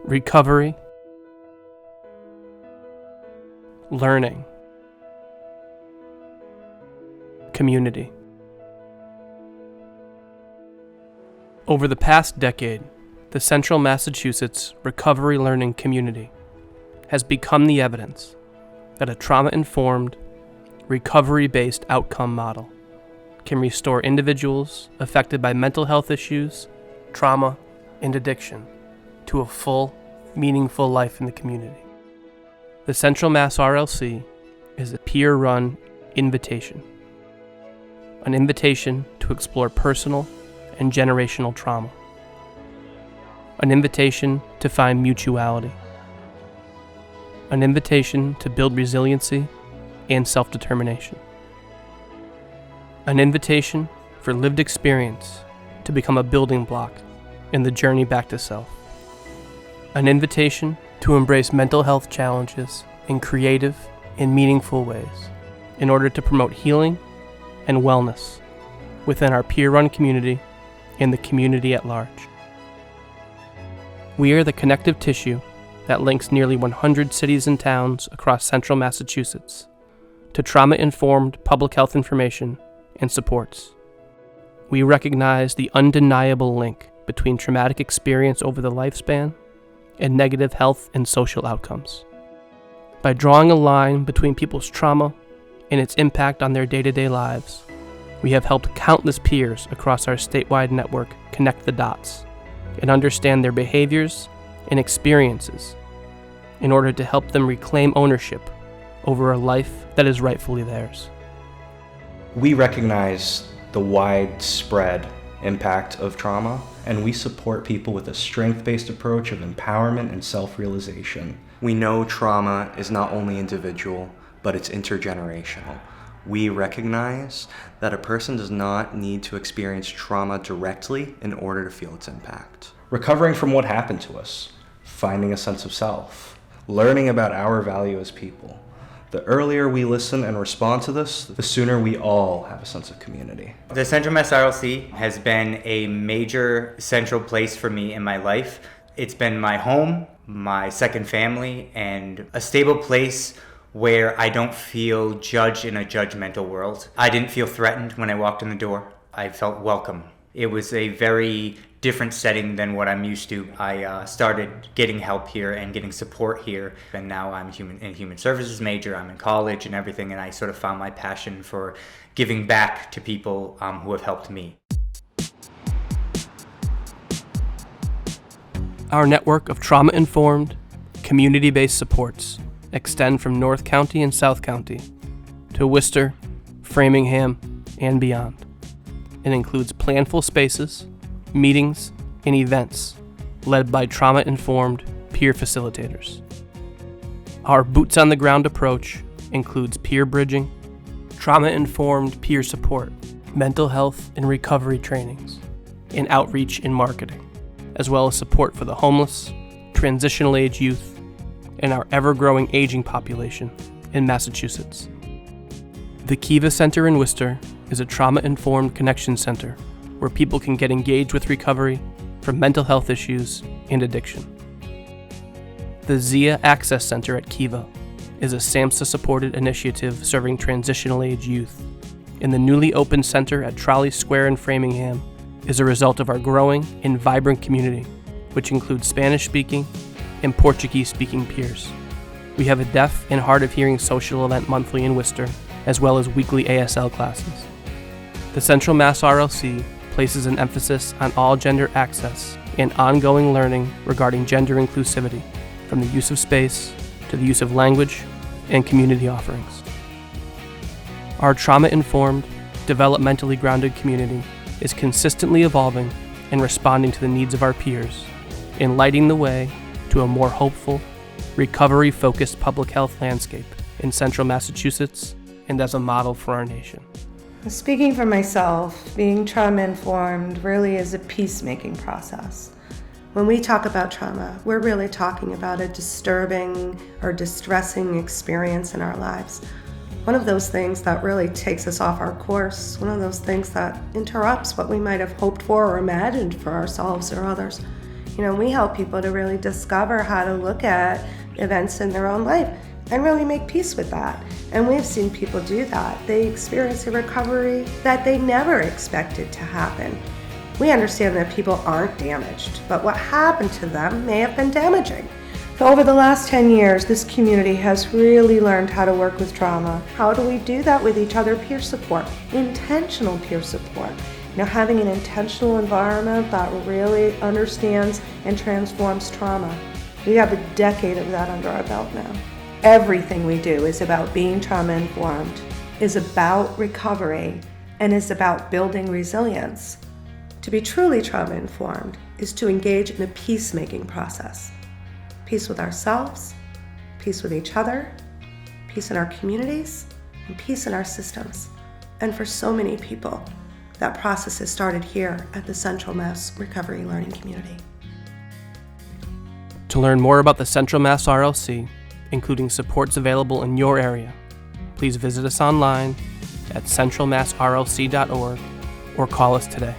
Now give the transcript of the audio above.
recovery, learning, community. Over the past decade, the Central Massachusetts Recovery Learning Community has become the evidence that a trauma-informed, recovery-based outcome model can restore individuals affected by mental health issues, trauma, and addiction to a full, meaningful life in the community. The Central Mass RLC is a peer-run invitation, an invitation to explore personal and generational trauma, an invitation to find mutuality, an invitation to build resiliency and self-determination, an invitation for lived experience to become a building block in the journey back to self, an invitation to embrace mental health challenges in creative and meaningful ways in order to promote healing and wellness within our peer-run community and the community at large. We are the connective tissue that links nearly 100 cities and towns across central Massachusetts to trauma-informed public health information and supports. We recognize the undeniable link between traumatic experience over the lifespan and negative health and social outcomes. By drawing a line between people's trauma and its impact on their day-to-day lives, we have helped countless peers across our statewide network connect the dots and understand their behaviors and experiences in order to help them reclaim ownership over a life that is rightfully theirs. We recognize the widespread impact of trauma, and we support people with a strength-based approach of empowerment and self-realization. We know trauma is not only individual, but it's intergenerational. We recognize that a person does not need to experience trauma directly in order to feel its impact. Recovering from what happened to us, finding a sense of self, learning about our value as people. The earlier we listen and respond to this, the sooner we all have a sense of community. The Central Mass RLC has been a major central place for me in my life. It's been my home, my second family, and a stable place where I don't feel judged in a judgmental world. I didn't feel threatened when I walked in the door. I felt welcome. It was a very different setting than what I'm used to. I started getting help here and getting support here, and now I'm in human services major. I'm in college and everything, and I sort of found my passion for giving back to people who have helped me. Our network of trauma-informed, community-based supports extend from North County and South County to Worcester, Framingham, and beyond. It includes planful spaces, meetings, and events led by trauma-informed peer facilitators. Our boots-on-the-ground approach includes peer bridging, trauma-informed peer support, mental health and recovery trainings, and outreach in marketing, as well as support for the homeless, transitional age youth, and our ever-growing aging population in Massachusetts. The Kiva Center in Worcester is a trauma-informed connection center where people can get engaged with recovery from mental health issues and addiction. The Zia Access Center at Kiva is a SAMHSA-supported initiative serving transitional age youth, and the newly opened center at Trolley Square in Framingham is a result of our growing and vibrant community, which includes Spanish-speaking and Portuguese-speaking peers. We have a deaf and hard of hearing social event monthly in Worcester, as well as weekly ASL classes. The Central Mass RLC places an emphasis on all gender access and ongoing learning regarding gender inclusivity, from the use of space to the use of language and community offerings. Our trauma-informed, developmentally grounded community is consistently evolving and responding to the needs of our peers, and lighting the way to a more hopeful, recovery-focused public health landscape in central Massachusetts and as a model for our nation. Speaking for myself, being trauma-informed really is a peacemaking process. When we talk about trauma, we're really talking about a disturbing or distressing experience in our lives. One of those things that really takes us off our course, one of those things that interrupts what we might have hoped for or imagined for ourselves or others. We help people to really discover how to look at events in their own life and really make peace with that. And we've seen people do that. They experience a recovery that they never expected to happen. We understand that people aren't damaged, but what happened to them may have been damaging. So over the last 10 years, this community has really learned how to work with trauma. How do we do that with each other? Peer support, intentional peer support. Having an intentional environment that really understands and transforms trauma. We have a decade of that under our belt now. Everything we do is about being trauma-informed, is about recovery, and is about building resilience. To be truly trauma-informed is to engage in a peacemaking process. Peace with ourselves, peace with each other, peace in our communities, and peace in our systems. And for so many people, that process has started here at the Central Mass Recovery Learning Community. To learn more about the Central Mass RLC, including supports available in your area, please visit us online at centralmassrlc.org or call us today.